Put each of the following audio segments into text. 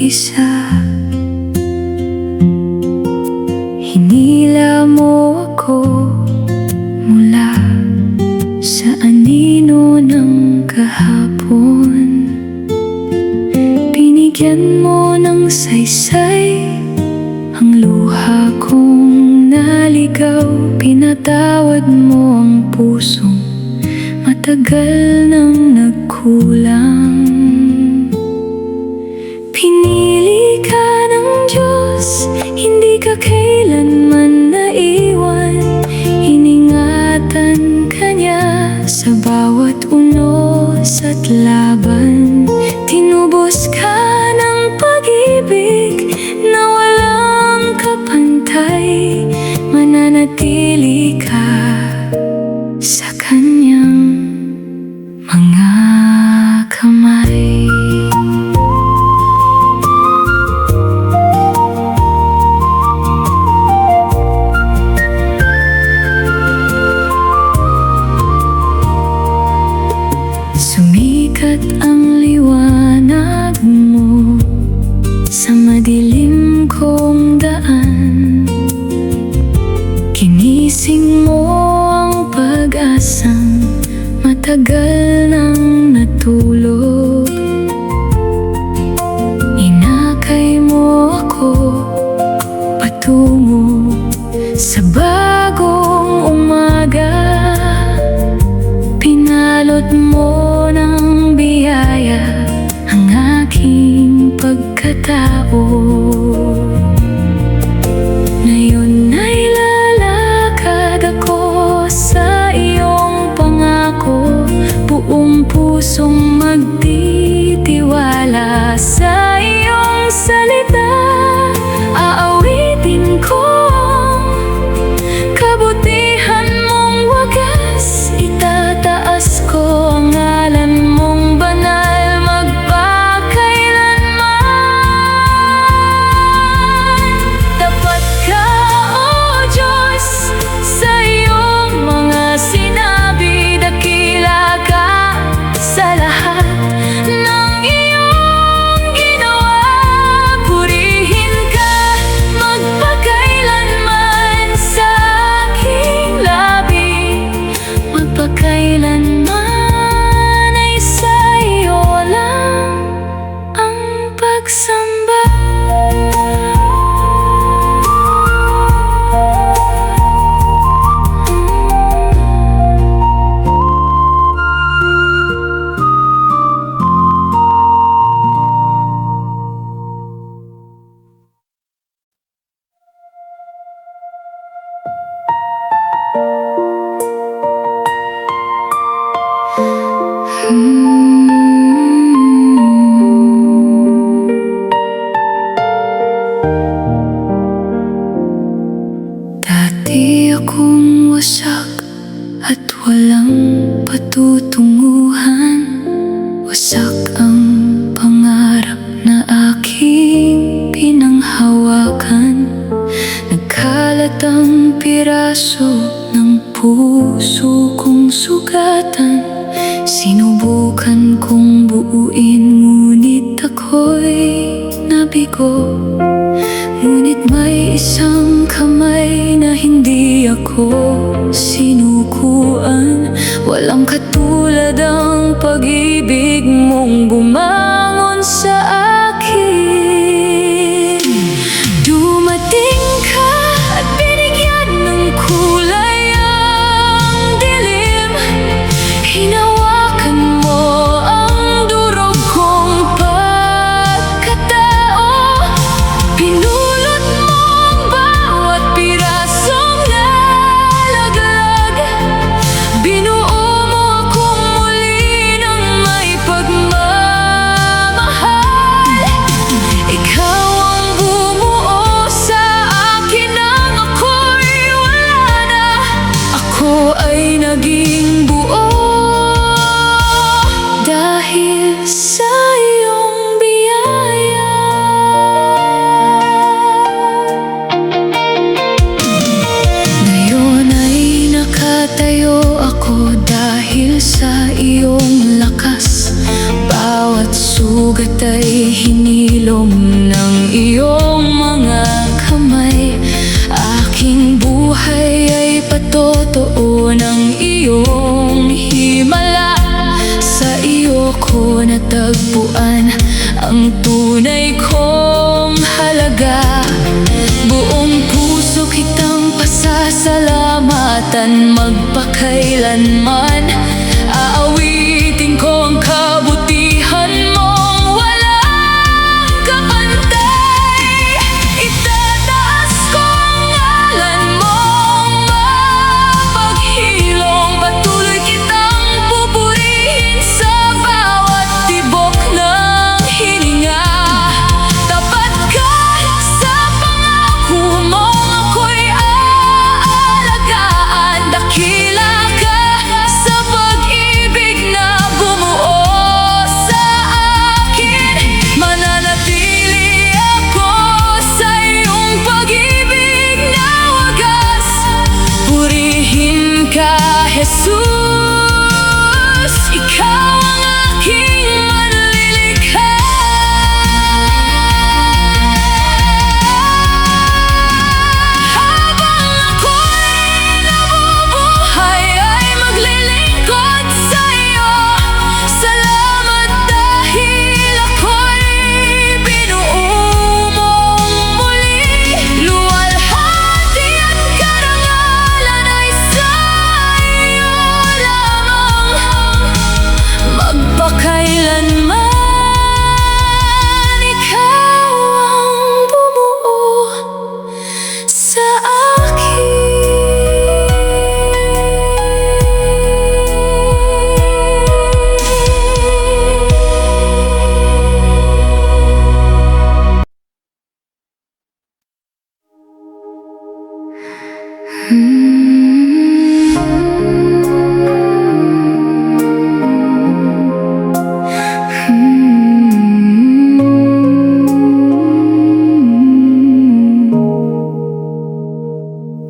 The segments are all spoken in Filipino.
mag-isa. Hinila mo ako mula sa anino ng kahapon. Binigyan mo ng saysay ang luha kong naligaw. Pinatawad mo ang pusong matagal nang nagkulang. Pinili ka ng Diyos, hindi ka kailanman naiwan. Iningatan ka niya sa bawat unos at laban. Tinubos ka ng pag-ibig na walang kapantay. Mananatili ka sa kanyang mga kamay. Sumikat ang liwanag mo sa madilim kong daan. Ginising mo ang pag-asang matagal nang natulog. Inakay mo ako patungo sa bagong umaga. Pinalot mo ng biyaya ang aking pagkatao. Ngayon ay lalakad ako sa iyong pangako. Buong pusong magtitiwala sa iyong salita. Aawitin ko kabutihan mong wagas. Itataas ko ang ngalan mong banal magpakailanman. Tapat ka, O Diyos, sa iyong mga sinabi. Dakila ka sa lahat ng iyong ginawa. Purihin ka magpakailanman sa aking labi. Magpakailanman ay sa iyo lang ang pagsamba. Dati akong wasak at walang patutunguhan. Wasak ang pangarap na aking pinanghawakan. Nagkalat ang piraso ng puso kong sugatan. Sinubukan kong buuin, ngunit ako'y nabigo. Ngunit may isang kamay na hindi ako sinukuan. Walang katulad ang pag-ibig mong bumangon sa akin. Dumating ka at binigyan ng kulay ang dilim. Hinawakan mo ang durog kong pagkatao. Pinulot mo ang bawat pirasong nalaglag. Binuo mo akong muli ng may pagmamahal. Ikaw ang bumuo sa akin nang ako'y wala na. Ako ay naging buo dahil sa iyong biyaya. Ngayon ay nakatayo ako dahil sa iyong lakas. Bawat sugat ay hinila hilom ng iyong mga kamay. Aking buhay ay patotoo ng iyong himala. Sa iyo ko natagpuan ang tunay kong halaga. Buong puso kitang pasasalamatan, magpakailanman aawitin ko ang kabutihan mong walang kapantay. Itataas ko ang ngalan mong mapaghilom, patuloy kitang pupurihin sa bawat tibok ng hininga. Tapat ka sa pangako mong ako'y aalagaan. Dakila ka sa pag-ibig na bumuo sa akin. Mananatili ako sa iyong pag-ibig na wagas. Purihin ka, Jesus, ikaw ang aking manlilikha. Habang ako'y nabubuhay ay maglilingkod sa iyo. Salamat dahil ako'y binuo mong muli. Luwalhati at karangalan ay sa iyo lamang. Magpakailanman ikaw ang bumuo sa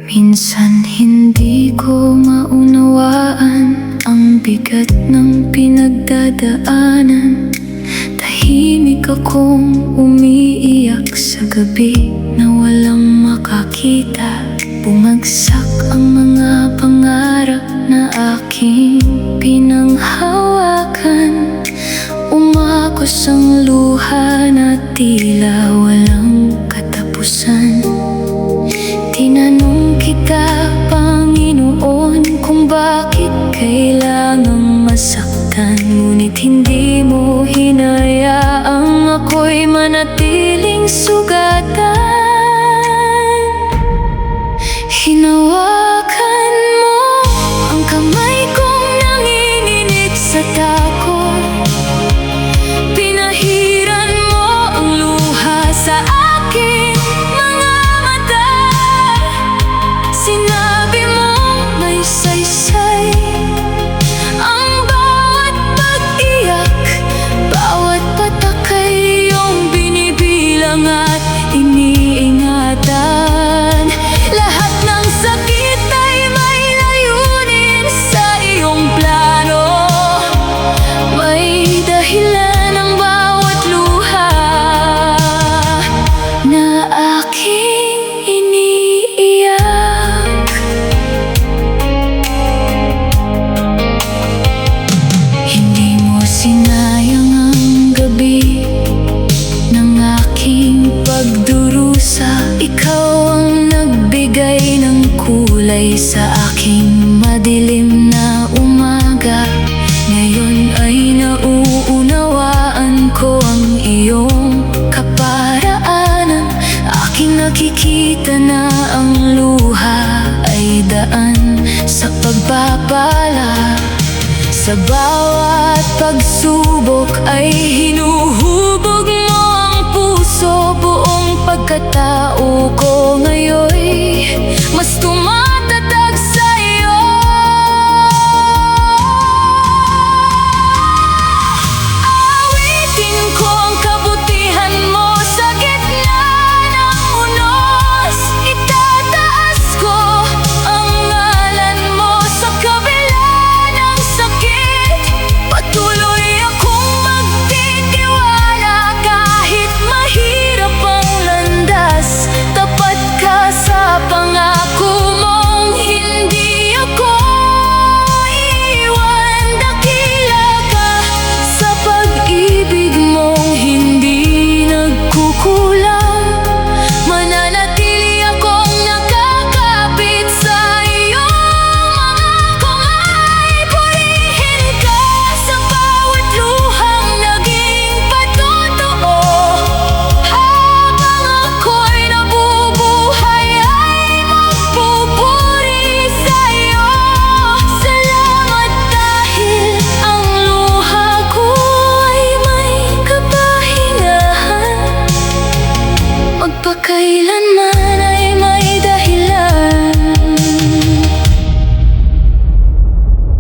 Minsan hindi ko maunawaan ang bigat ng pinagdadaanan. Tahimik akong umiiyak sa gabi na walang makakita. Bumagsak ang mga pangarap na aking pinanghawakan. Umakos ang luha na tila walang katapusan. Tinanong kita, Panginoon, kung bakit kailangang masaktan. Ngunit hindi mo hinayaang ako'y manatiling sugatan. Hinawakan mo ang kamay kong nanginginig sa takot. Pinahiran mo ang luha sa aking mga mata. Sinabi mo may saysay ang bawat pag-iyak, bawat patak ay iyong binibilang at iniingatan. Lahat ng sakit ay may layunin sa iyong plano. May dahilan ang bawat luha na aking iniiyak. Hindi mo sinayang ang gabi ng aking pagdurusa. Ikaw ang nagbigay ng kulay sa aking madilim na umaga. Ngayon ay nauunawaan ko ang iyong kaparaanan. Aking nakikita na ang luha ay daan sa pagpapala. Sa bawat pagsubok ay hinuhubog mo ang puso. Buong pagkatao ko ngayoy mas tumatatag sa iyo. Awitin ko ang kabutihan mo sa gitna ng unos. Itataas ko ang ngalan mo sa kabila ng sakit. Patuloy akong magtitiwala kahit mahirap.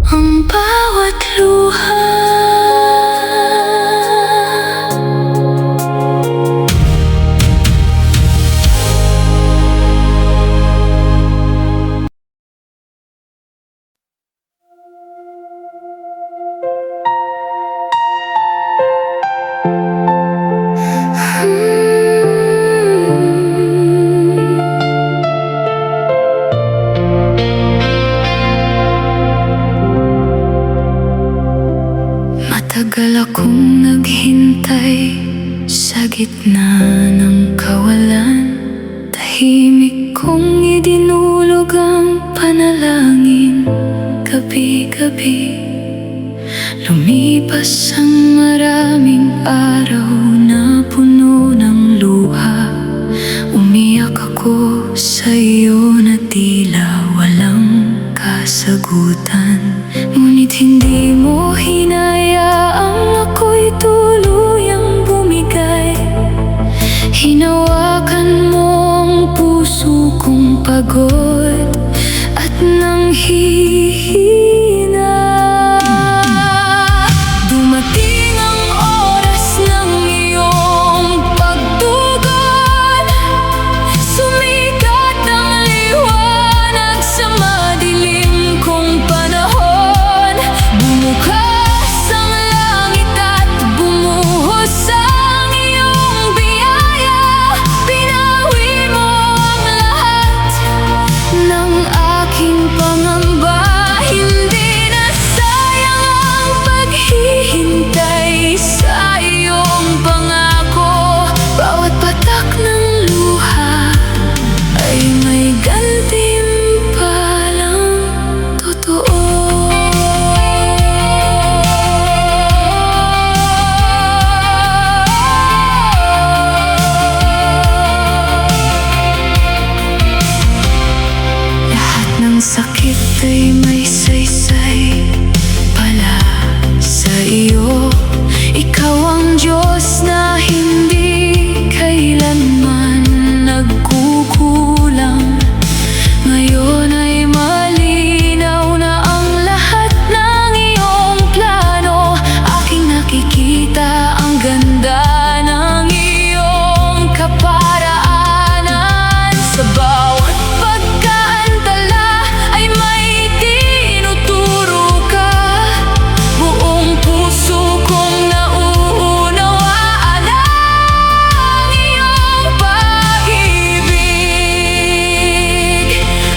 ang bawat luha. Matagal akong naghintay sa gitna ng kawalan. Tahimik kong idinulog ang panalangin. Gabi-gabi lumipas ang maraming araw na puno ng luha. Umiyak ako sa iyo na tila walang kasagutan. Ngunit hindi mo hinayaang ako'y tuluyang bumigay. Hinawakan mo ang puso kong pagod at nanghihina. Dumating ang oras ng iyong pagtugon. Sumikat ang liwanag sa madilim kong panahon. Bumukas ang langit at bumuhos ang iyong biyaya. Pinawi mo ang lahat ng aking pangamba. Hindi na sayang ang paghihintay sa iyong pangako. Bawat patak ng luha ay may gantimpalang totoo. Lahat ng sakit ay may saysay pala sa iyo. Ikaw ang Diyos na hindi kailanman nagkukulang. Ngayon ay malinaw na ang lahat ng iyong plano. Aking nakikita ang ganda ng iyong kaparaanan. Sa bawat pagkaantala ay may tinuturo ka. Buong puso kong nauunawaan ang iyong pag-ibig.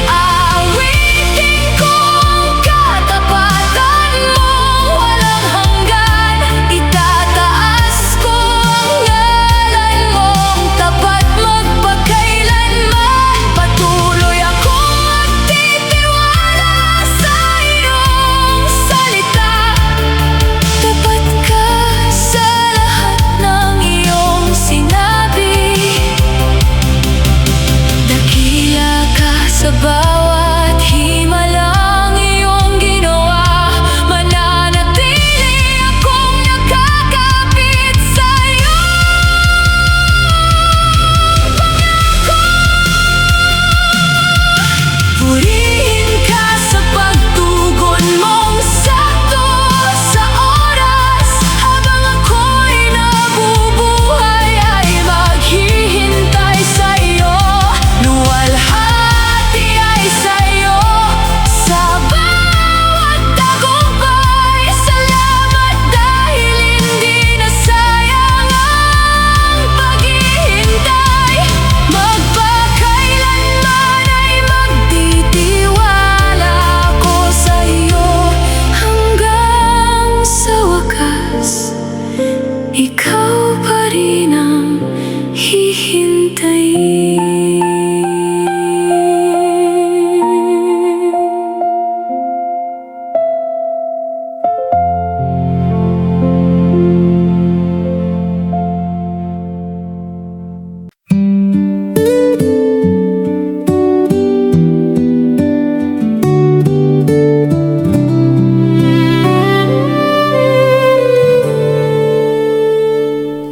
Awitin ko ang katapatan mong walang hanggan. Itataas ko ang ngalan mong tapat magpakailanman. Patuloy akong magtitiwala sa iyong salita. Tapat ka sa lahat ng iyong sinabi. Dakila ka sa bawat himalang iyong ginawa. Mananatili akong nakakapit sa'yo. Purihin ka sa pagtugon mong sakto sa oras. Habang ako'y nabubuhay ay maghihintay sa iyo. Luwalhati ay sa iyo sa bawat tagumpay. Salamat dahil hindi na sayang ang paghihintay. Magpakailanman ay magtitiwala ako sa iyo. Hanggang sa wakas, ikaw pa rin ang hihintayin.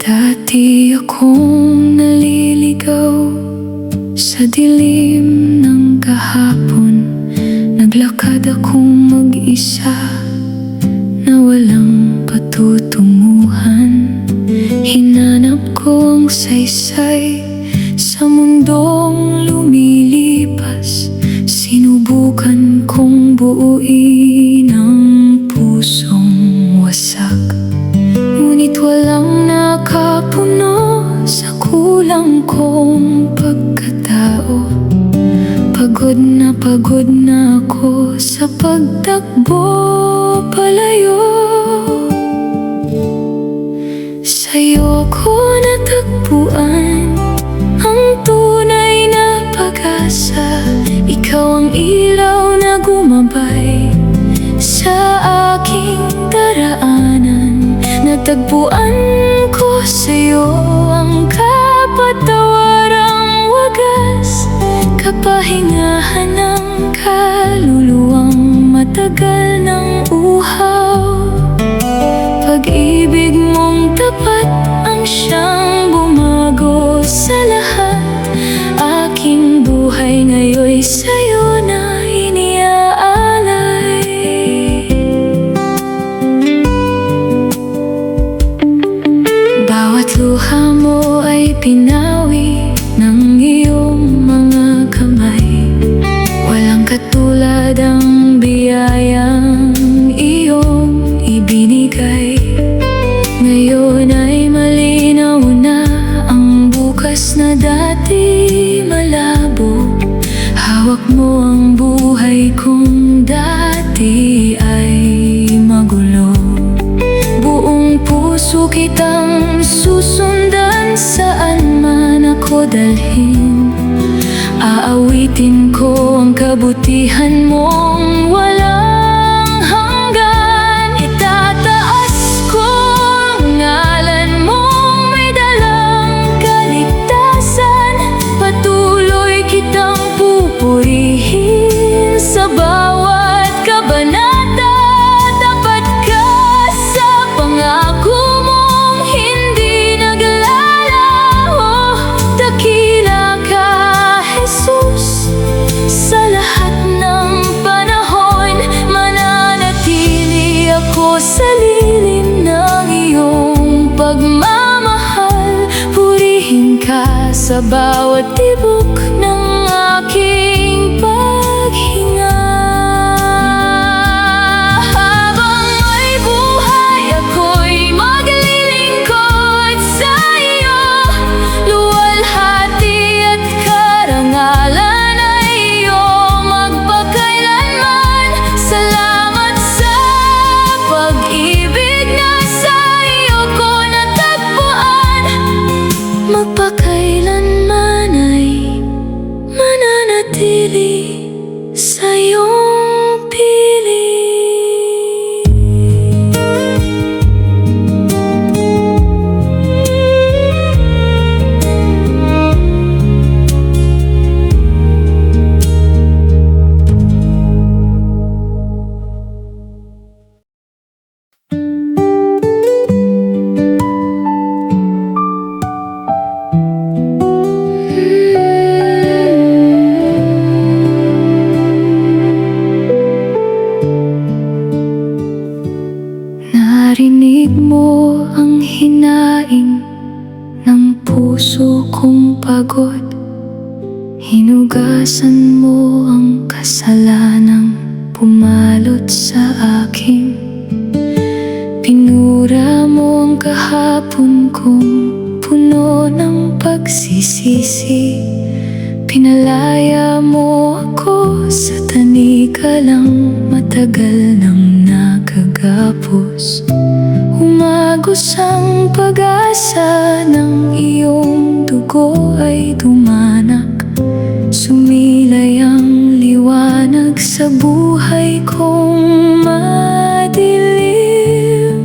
Dati akong naliligaw sa dilim ng kahapon. Naglakad akong mag-isa pagtutunguhan. Hinanap ko ang saysay sa mundong lumilipas. Sinubukan kong buuin ang pusong wasak, ngunit walang nakapuno sa kulang kong pagkatao. Pagod na ako sa pagtakbo palayo. Sa'yo ko natagpuan ang tunay na pag-asa. Ikaw ang ilaw na gumabay sa aking daraanan. Natagpuan ko sa'yo ang kapatawarang wagas, kapahingahan ng kaluluwang matagal ng uhaw. Pag-ibig mong tapat ang siyang bumago sa lahat. Aking buhay ngayon'y sa'yo na iniaalay. Bawat luha mo ay pinawi ng iyong mga kamay. Walang katulad ang biyayang iyong ibinigay. Ngayon ay malinaw na ang bukas na dati malabo. Hawak mo ang buhay kung dati ay magulo. Buong puso kitang susundan saan man ako dalhin. Aawitin ko ang kabutihan mong walang hanggan. Itataas ko ang ngalan mong may dalang kaligtasan. Patuloy kitang pupurihin sa bawat kabanata. Tapat ka sa pangako mong hindi naglalaho. Dakila ka, Jesus, sa lahat ng panahon. Mananatili ako sa lilim ng iyong pagmamahal. Purihin ka sa bawat tibok ng aking paghinga. Habang may buhay ako'y maglilingkod sa iyo. Luwalhati at karangalan ay iyo magpakailanman. Salamat sa pag-ibig na sa iyo ko natagpuan. Magpakailanman ay mananatili sa iyong piling. Narinig mo ang hinaing ng puso kong pagod. Hinugasan mo ang kasalanang pumalot sa akin. Pinura mo ang kahapon kong puno ng pagsisisi. Pinalaya mo ako sa tanikalang matagal nang nakagapos. Humagos ang pag-asa ng iyong dugo ay dumanak. Sumilay ang liwanag sa buhay kong madilim.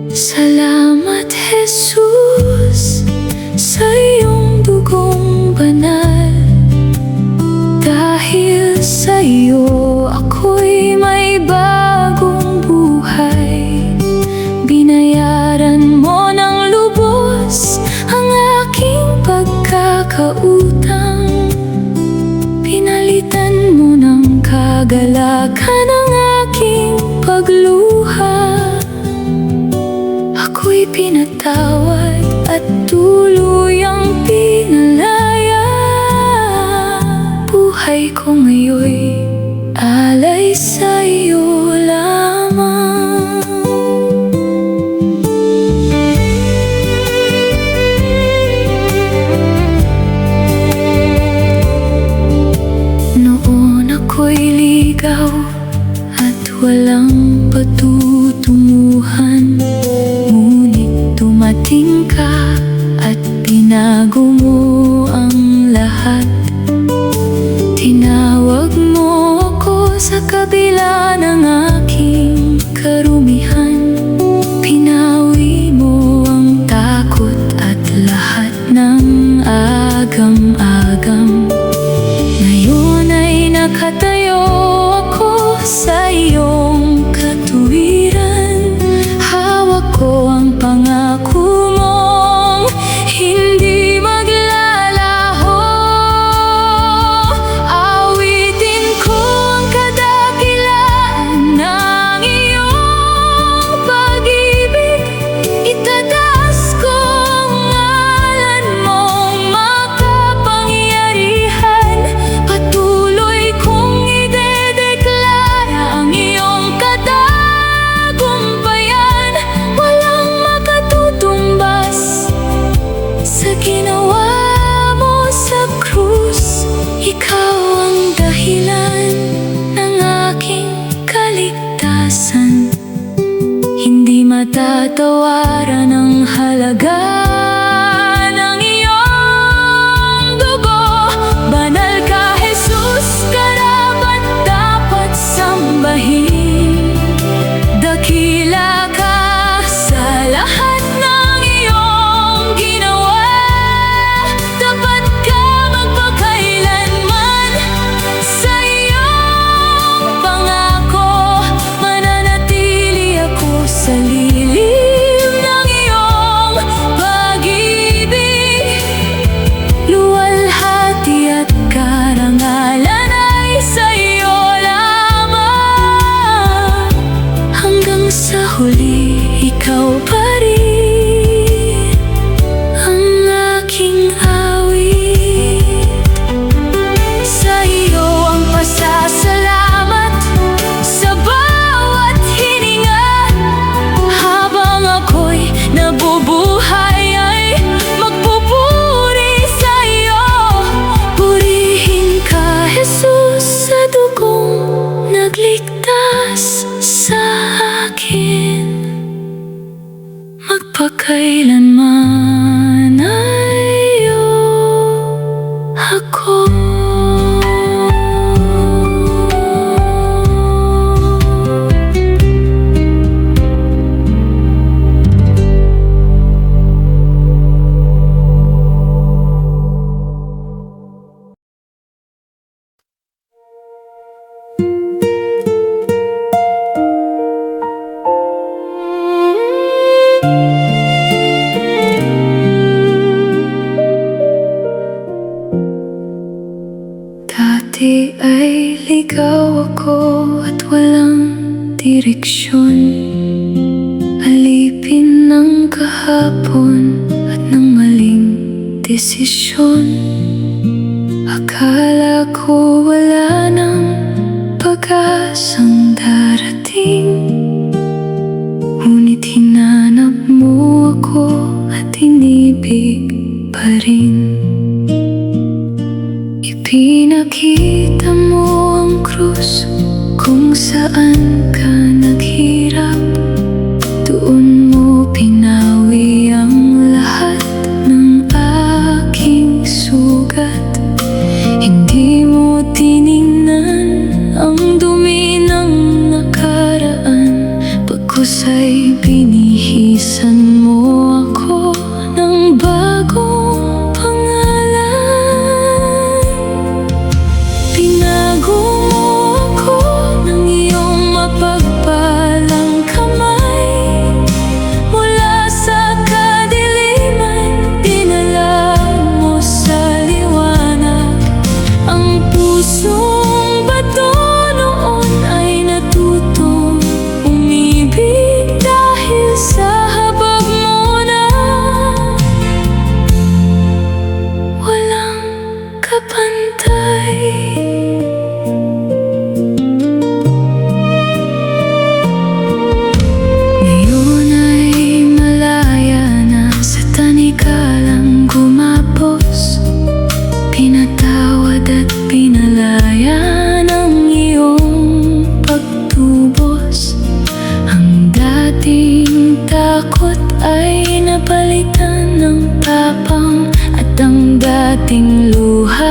Salamat, Jesus, sa iyong dugong banal. Dahil sa iyo ako'y may bagong buhay. Binayaran mo ng lubos ang aking pagkakautang. Pinalitan mo ng kagalakan ang aking pagluha. ako'y pinatawad at tuluyang pinalaya. Buhay ko ngayon'y alay sa'yo lamang. Noon ako'y ligaw at walang patutunguhan, ngunit dumating ka at binago mo ang lahat. Tinawag mo ako sa kabila ng aking karumihan. Pinawi mo ang takot at lahat ng agam-agam. Ngayon ay nakatayo ako sa iyong katuwiran. Hawak ko ang pangako mong hindi maglalaho. Awitin ko ang kadakilaan ng iyong pag-ibig. Itataas ko ang ngalan mong makapangyarihan. Patuloy kong idedeklara ang iyong katagumpayan. Walang makatutumbas sa ginawa mo sa krus. Ikaw ang dahilan ng aking kaligtasan. Hindi matatawaran ang halaga ng iyong dugo. Banal ka, Jesus, karapat dapat sambahin. Dakila ka sa lahat ng iyong ginawa. Tapat ka magpakailanman sa iyong pangako. Mananatili ako sa lilim ng iyong pag-ibig. Luwalhati at karangalan ay sa iyo lamang. Hanggang sa huli, ikaw pa rin ang aking awit. Sa iyo ang pasasalamat sa bawat hininga. Habang ako'y nabubuhay ay magpupuri sa iyo. Purihin ka, Jesus, sa dugong nagligtas sa akin. Magpakailanman ay iyo ako. Dati ay ligaw ako at walang direksyon. Alipin ng kahapon at ng maling desisyon. Akala ko wala nang pag-asang darating, ngunit hinanap mo ako at inibig pa rin. Ipinakita mo ang krus kung saan ka naghirap. Doon mo pinawi ang lahat ng aking sugat. Hindi mo tiningnan ang dumi ng nakaraan. Pagkus ay binihisan mo ako ng bagong pangalan. Binago mo ako ng iyong mapagpalang kamay. Mula sa kadiliman, dinala mo sa liwanag. Ang pusong bato noon ay natutong umibig dahil sa haba takot ay napalitan ng tapang, at ang dating luha